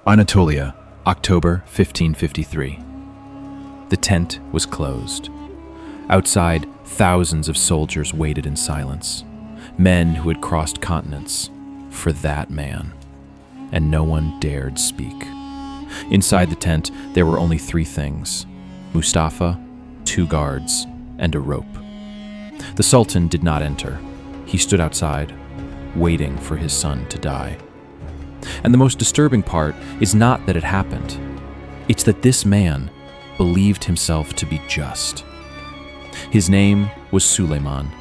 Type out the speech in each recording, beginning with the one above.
Anatolia, October 1553. The tent was closed. Outside, thousands of soldiers waited in silence, men who had crossed continents for that man, and no one dared speak. Inside the tent, there were only three things: Mustafa, two guards, and a rope. The Sultan did not enter. He stood outside, waiting for his son to die. And the most disturbing part is not that it happened. It's that this man believed himself to be just. His name was Suleiman.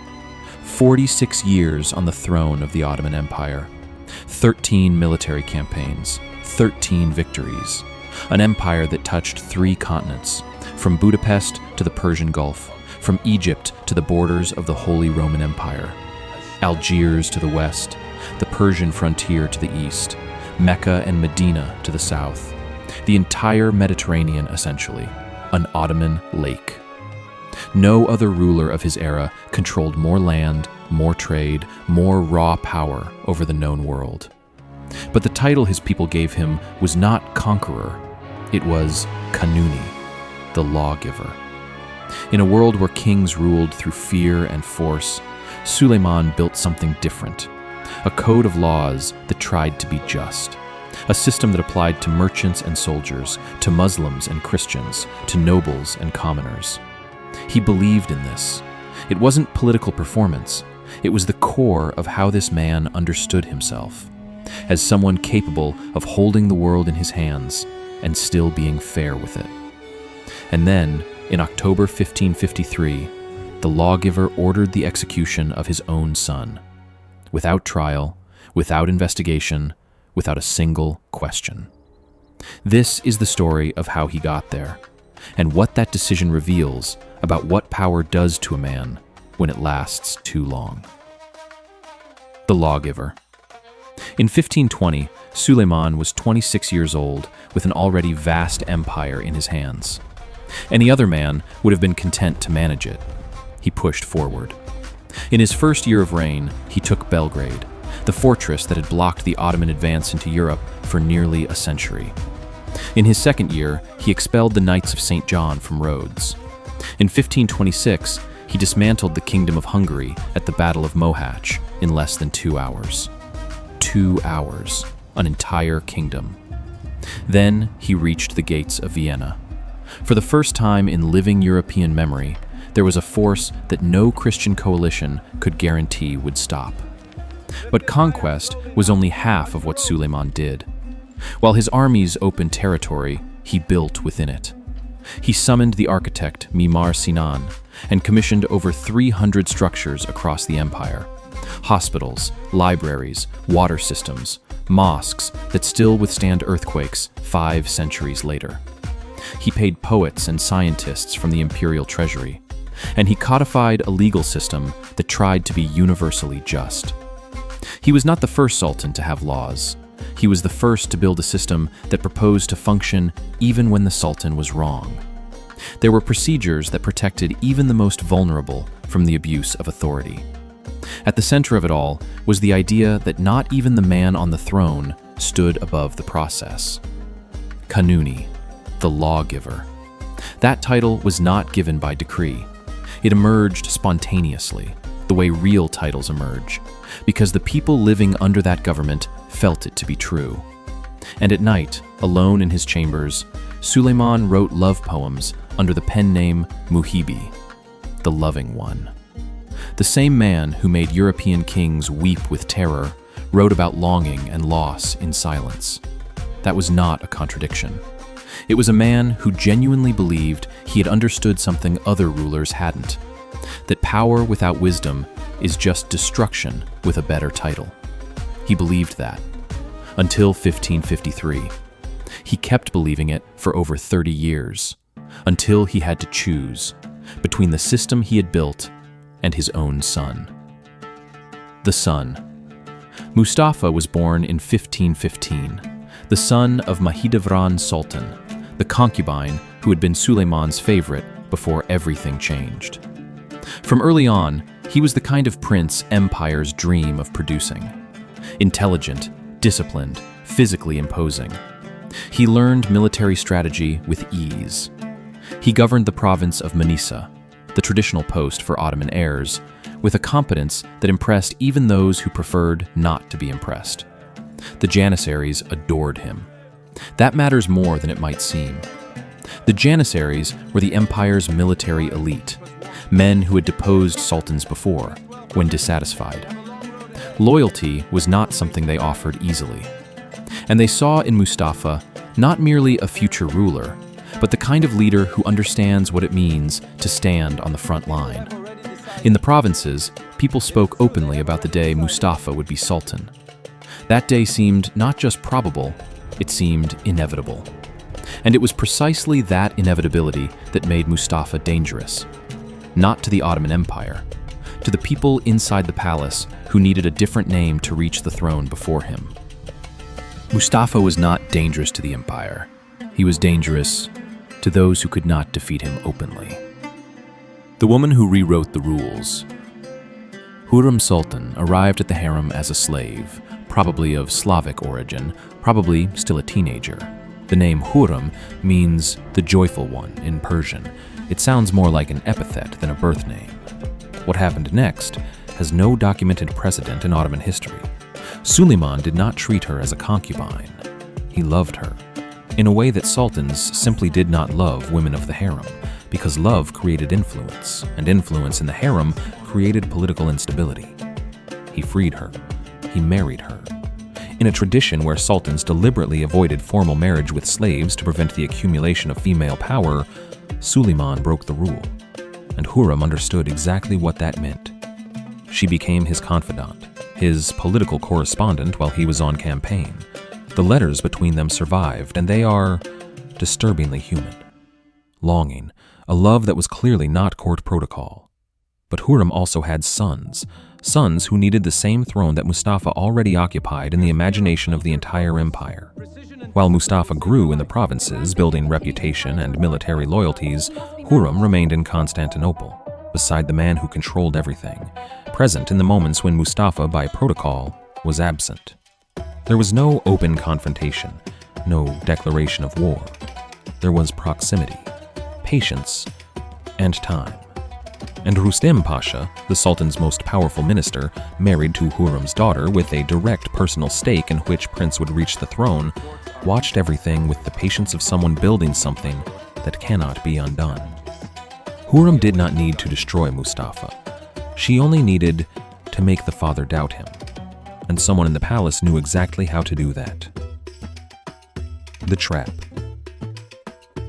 46 years on the throne of the Ottoman Empire. 13 military campaigns, 13 victories. An empire that touched 3 continents, from Budapest to the Persian Gulf, from Egypt to the borders of the Holy Roman Empire, Algiers to the west, the Persian frontier to the east, Mecca and Medina to the south, the entire Mediterranean essentially, an Ottoman lake. No other ruler of his era controlled more land, more trade, more raw power over the known world. But the title his people gave him was not conqueror, it was Kanuni, the Lawgiver. In a world where kings ruled through fear and force, Suleiman built something different. A code of laws that tried to be just. A system that applied to merchants and soldiers, to Muslims and Christians, to nobles and commoners. He believed in this. It wasn't political performance. It was the core of how this man understood himself, as someone capable of holding the world in his hands and still being fair with it. And then, in October 1553, the lawgiver ordered the execution of his own son, without trial, without investigation, without a single question. This is the story of how he got there, and what that decision reveals about what power does to a man when it lasts too long. The Lawgiver. In 1520, Suleiman was 26 years old with an already vast empire in his hands. Any other man would have been content to manage it. He pushed forward. In his first year of reign, he took Belgrade, the fortress that had blocked the Ottoman advance into Europe for nearly a century. In his second year, he expelled the Knights of St. John from Rhodes. In 1526, he dismantled the Kingdom of Hungary at the Battle of Mohacs in less than 2 hours. 2 hours, an entire kingdom. Then he reached the gates of Vienna. For the first time in living European memory, there was a force that no Christian coalition could guarantee would stop. But conquest was only half of what Suleiman did. While his armies opened territory, he built within it. He summoned the architect Mimar Sinan and commissioned over 300 structures across the empire. Hospitals, libraries, water systems, mosques that still withstand earthquakes 5 centuries later. He paid poets and scientists from the imperial treasury, and he codified a legal system that tried to be universally just. He was not the first sultan to have laws. He was the first to build a system that proposed to function even when the sultan was wrong. There were procedures that protected even the most vulnerable from the abuse of authority. At the center of it all was the idea that not even the man on the throne stood above the process. Kanuni, the lawgiver. That title was not given by decree. It emerged spontaneously, the way real titles emerge, because the people living under that government felt it to be true. And at night, alone in his chambers, Suleiman wrote love poems under the pen name Muhibi, the loving one. The same man who made European kings weep with terror wrote about longing and loss in silence. That was not a contradiction. It was a man who genuinely believed he had understood something other rulers hadn't, that power without wisdom is just destruction with a better title. He believed that, until 1553. He kept believing it for over 30 years, until he had to choose between the system he had built and his own son. The son. Mustafa was born in 1515, the son of Mahidevran Sultan, the concubine who had been Suleiman's favorite before everything changed. From early on, he was the kind of prince empires dream of producing. Intelligent, disciplined, physically imposing. He learned military strategy with ease. He governed the province of Manisa, the traditional post for Ottoman heirs, with a competence that impressed even those who preferred not to be impressed. The Janissaries adored him. That matters more than it might seem. The Janissaries were the empire's military elite, men who had deposed sultans before, when dissatisfied. Loyalty was not something they offered easily, and they saw in Mustafa not merely a future ruler, but the kind of leader who understands what it means to stand on the front line. In the provinces, people spoke openly about the day Mustafa would be sultan. That day seemed not just probable, it seemed inevitable. And it was precisely that inevitability that made Mustafa dangerous. Not to the Ottoman Empire, to the people inside the palace who needed a different name to reach the throne before him. Mustafa was not dangerous to the empire. He was dangerous to those who could not defeat him openly. The woman who rewrote the rules. Hurrem Sultan arrived at the harem as a slave, probably of Slavic origin, probably still a teenager. The name Hurrem means the joyful one in Persian. It sounds more like an epithet than a birth name. What happened next has no documented precedent in Ottoman history. Suleiman did not treat her as a concubine. He loved her, in a way that sultans simply did not love women of the harem, because love created influence, and influence in the harem created political instability. He freed her. He married her. In a tradition where sultans deliberately avoided formal marriage with slaves to prevent the accumulation of female power, Suleiman broke the rule, and Hurrem understood exactly what that meant. She became his confidant, his political correspondent while he was on campaign. The letters between them survived, and they are disturbingly human. Longing, a love that was clearly not court protocol. But Hurrem also had sons who needed the same throne that Mustafa already occupied in the imagination of the entire empire. While Mustafa grew in the provinces, building reputation and military loyalties, Hurrem remained in Constantinople, beside the man who controlled everything, present in the moments when Mustafa, by protocol, was absent. There was no open confrontation, no declaration of war. There was proximity, patience, and time. And Rustem Pasha, the Sultan's most powerful minister, married to Hurrem's daughter with a direct personal stake in which prince would reach the throne, watched everything with the patience of someone building something that cannot be undone. Hurrem did not need to destroy Mustafa. She only needed to make the father doubt him. And someone in the palace knew exactly how to do that. The trap.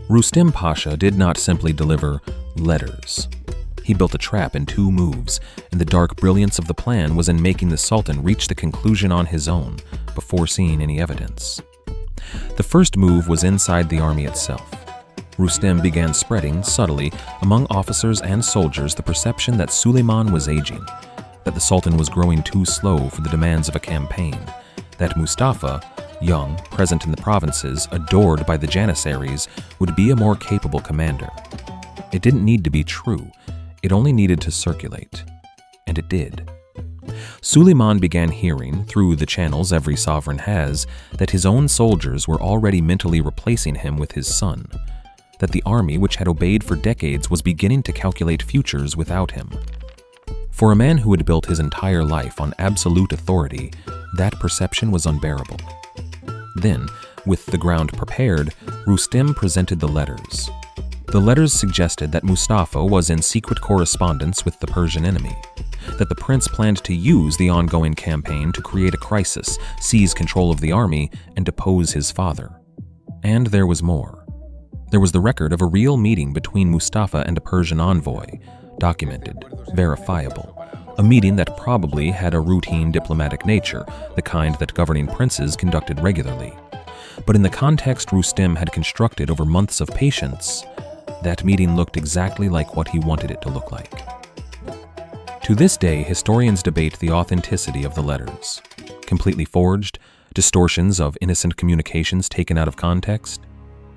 Rustem Pasha did not simply deliver letters. He built a trap in 2 moves, and the dark brilliance of the plan was in making the Sultan reach the conclusion on his own, before seeing any evidence. The first move was inside the army itself. Rustem began spreading, subtly, among officers and soldiers the perception that Suleiman was aging, that the Sultan was growing too slow for the demands of a campaign, that Mustafa, young, present in the provinces, adored by the Janissaries, would be a more capable commander. It didn't need to be true. It only needed to circulate. And it did. Suleiman began hearing, through the channels every sovereign has, that his own soldiers were already mentally replacing him with his son, that the army which had obeyed for decades was beginning to calculate futures without him. For a man who had built his entire life on absolute authority, that perception was unbearable. Then, with the ground prepared, Rustem presented the letters. The letters suggested that Mustafa was in secret correspondence with the Persian enemy, that the prince planned to use the ongoing campaign to create a crisis, seize control of the army, and depose his father. And there was more. There was the record of a real meeting between Mustafa and a Persian envoy, documented, verifiable. A meeting that probably had a routine diplomatic nature, the kind that governing princes conducted regularly. But in the context Rustem had constructed over months of patience, that meeting looked exactly like what he wanted it to look like. To this day, historians debate the authenticity of the letters. Completely forged, distortions of innocent communications taken out of context.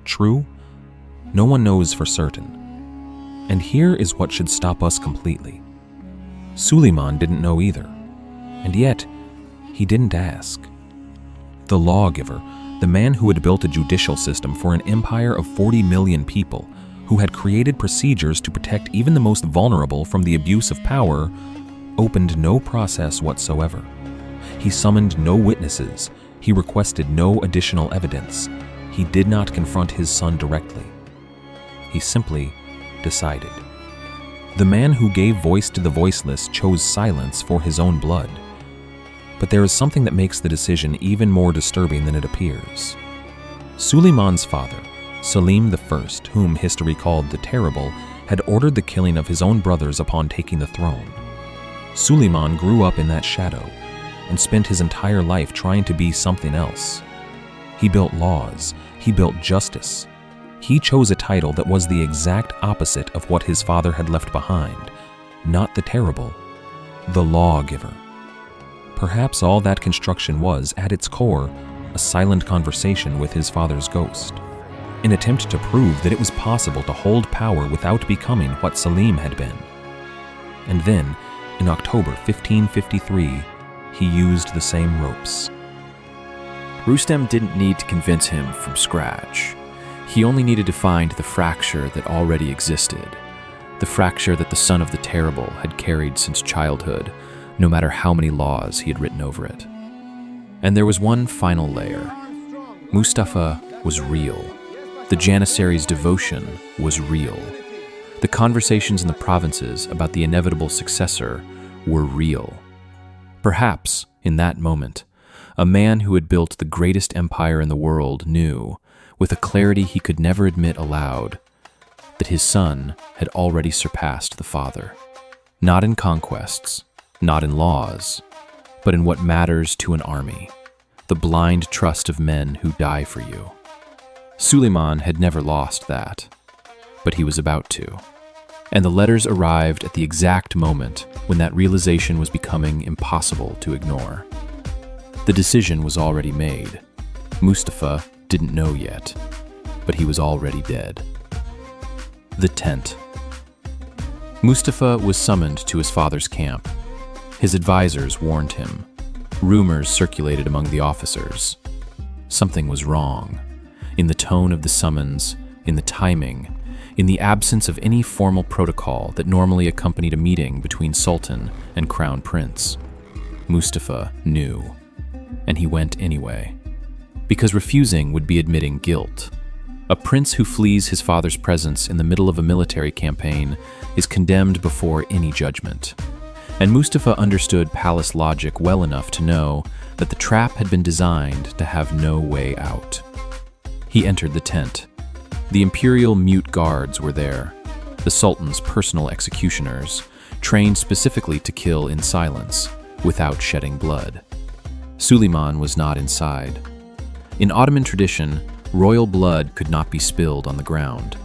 True? No one knows for certain. And here is what should stop us completely. Suleiman didn't know either, and yet he didn't ask. The Lawgiver, The man who had built a judicial system for an empire of 40 million people, who had created procedures to protect even the most vulnerable from the abuse of power, opened no process whatsoever. He summoned no witnesses. He requested no additional evidence. He did not confront his son directly. He simply decided. The man who gave voice to the voiceless chose silence for his own blood. But there is something that makes the decision even more disturbing than it appears. Suleiman's father, Selim I, whom history called the Terrible, had ordered the killing of his own brothers upon taking the throne. Suleiman grew up in that shadow and spent his entire life trying to be something else. He built laws, he built justice. He chose a title that was the exact opposite of what his father had left behind, not the Terrible, the Lawgiver. Perhaps all that construction was, at its core, a silent conversation with his father's ghost, an attempt to prove that it was possible to hold power without becoming what Selim had been. And then, in October 1553, he used the same ropes. Rustem didn't need to convince him from scratch. He only needed to find the fracture that already existed, the fracture that the son of the Terrible had carried since childhood, no matter how many laws he had written over it. And there was one final layer. Mustafa was real. The Janissaries' devotion was real. The conversations in the provinces about the inevitable successor were real. Perhaps, in that moment, a man who had built the greatest empire in the world knew, with a clarity he could never admit aloud, that his son had already surpassed the father. Not in conquests, not in laws, but in what matters to an army, the blind trust of men who die for you. Suleiman had never lost that, but he was about to. And the letters arrived at the exact moment when that realization was becoming impossible to ignore. The decision was already made. Mustafa didn't know yet, but he was already dead. The tent. Mustafa was summoned to his father's camp. His advisors warned him. Rumors circulated among the officers. Something was wrong. In the tone of the summons, in the timing, in the absence of any formal protocol that normally accompanied a meeting between Sultan and Crown Prince. Mustafa knew, and he went anyway. Because refusing would be admitting guilt. A prince who flees his father's presence in the middle of a military campaign is condemned before any judgment. And Mustafa understood palace logic well enough to know that the trap had been designed to have no way out. He entered the tent. The imperial mute guards were there, the Sultan's personal executioners, trained specifically to kill in silence, without shedding blood. Suleiman was not inside. In Ottoman tradition, royal blood could not be spilled on the ground.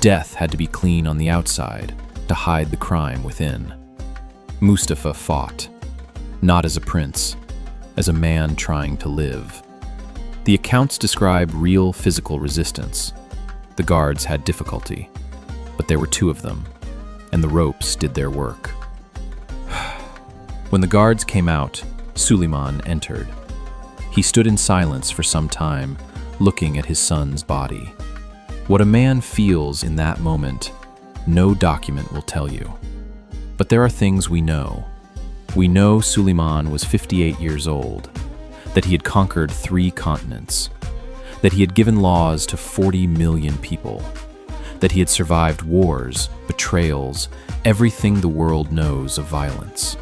Death had to be clean on the outside to hide the crime within. Mustafa fought, not as a prince, as a man trying to live. The accounts describe real physical resistance. The guards had difficulty, but there were two of them, and the ropes did their work. When the guards came out, Suleiman entered. He stood in silence for some time, looking at his son's body. What a man feels in that moment, no document will tell you. But there are things we know. We know Suleiman was 58 years old, that he had conquered 3 continents, that he had given laws to 40 million people, that he had survived wars, betrayals, everything the world knows of violence,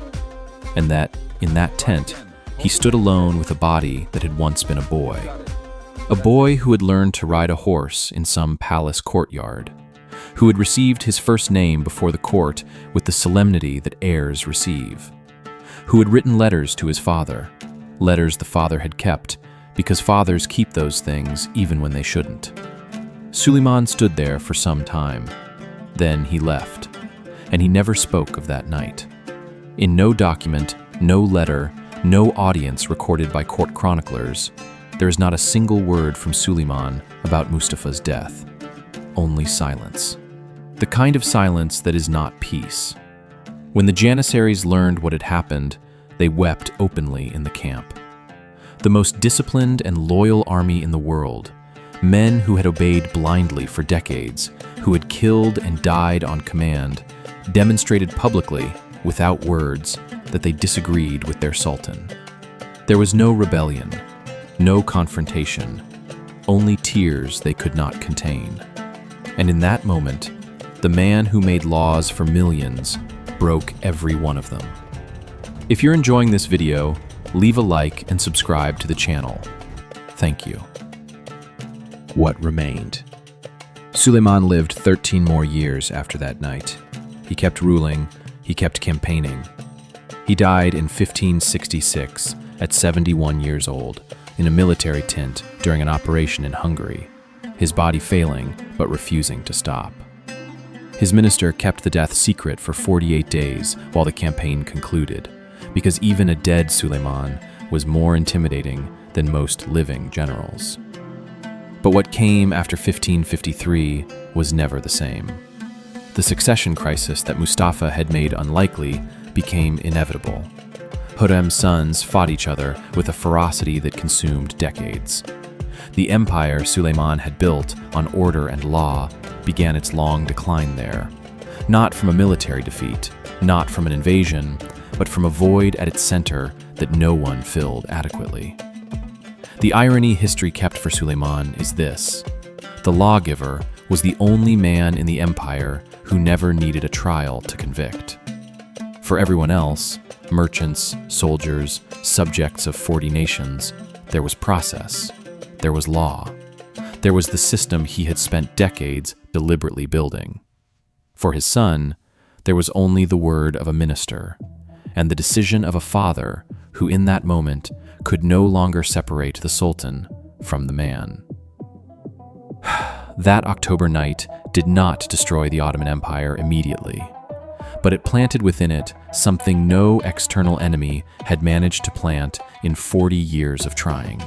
and that, in that tent, he stood alone with a body that had once been a boy who had learned to ride a horse in some palace courtyard, who had received his first name before the court with the solemnity that heirs receive, who had written letters to his father, letters the father had kept, because fathers keep those things even when they shouldn't. Suleiman stood there for some time. Then he left, and he never spoke of that night. In no document, no letter, no audience recorded by court chroniclers, there is not a single word from Suleiman about Mustafa's death. Only silence. The kind of silence that is not peace. When the Janissaries learned what had happened, they wept openly in the camp. The most disciplined and loyal army in the world, men who had obeyed blindly for decades, who had killed and died on command, demonstrated publicly, without words, that they disagreed with their sultan. There was no rebellion, no confrontation, only tears they could not contain. And in that moment, the man who made laws for millions broke every one of them. If you're enjoying this video, leave a like and subscribe to the channel. Thank you. What remained? Suleiman lived 13 more years after that night. He kept ruling, he kept campaigning. He died in 1566 at 71 years old in a military tent during an operation in Hungary, his body failing but refusing to stop. His minister kept the death secret for 48 days while the campaign concluded, because even a dead Suleiman was more intimidating than most living generals. But what came after 1553 was never the same. The succession crisis that Mustafa had made unlikely became inevitable. Hürrem's sons fought each other with a ferocity that consumed decades. The empire Suleiman had built on order and law began its long decline there, not from a military defeat, not from an invasion, but from a void at its center that no one filled adequately. The irony history kept for Suleiman is this: the Lawgiver was the only man in the empire who never needed a trial to convict. For everyone else, merchants, soldiers, subjects of 40 nations, there was process, there was law, there was the system he had spent decades deliberately building. For his son, there was only the word of a minister, and the decision of a father who in that moment could no longer separate the sultan from the man. That October night did not destroy the Ottoman Empire immediately, but it planted within it something no external enemy had managed to plant in 40 years of trying: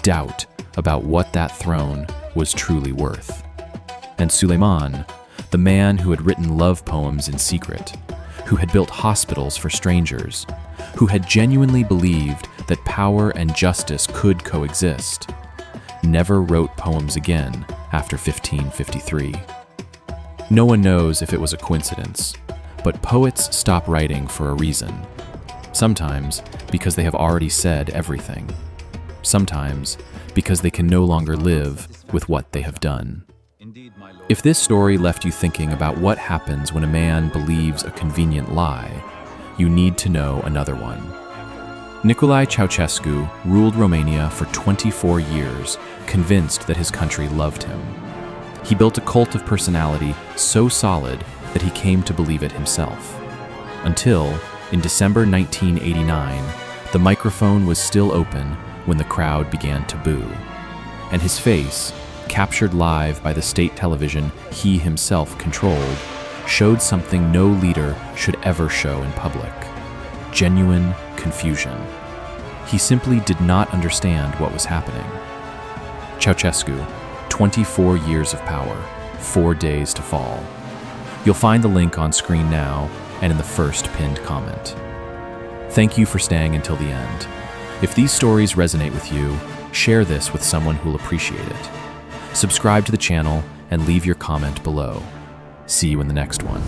doubt about what that throne was truly worth. And Suleiman, the man who had written love poems in secret, who had built hospitals for strangers, who had genuinely believed that power and justice could coexist, never wrote poems again after 1553. No one knows if it was a coincidence, but poets stop writing for a reason. Sometimes because they have already said everything. Sometimes because they can no longer live with what they have done. If this story left you thinking about what happens when a man believes a convenient lie, you need to know another one. Nicolae Ceausescu ruled Romania for 24 years, convinced that his country loved him. He built a cult of personality so solid that he came to believe it himself. Until, in December 1989, the microphone was still open when the crowd began to boo, and his face, captured live by the state television he himself controlled, showed something no leader should ever show in public: genuine confusion. He simply did not understand what was happening. Ceausescu, 24 years of power, 4 days to fall. You'll find the link on screen now and in the first pinned comment. Thank you for staying until the end. If these stories resonate with you, share this with someone who'll appreciate it. Subscribe to the channel and leave your comment below. See you in the next one.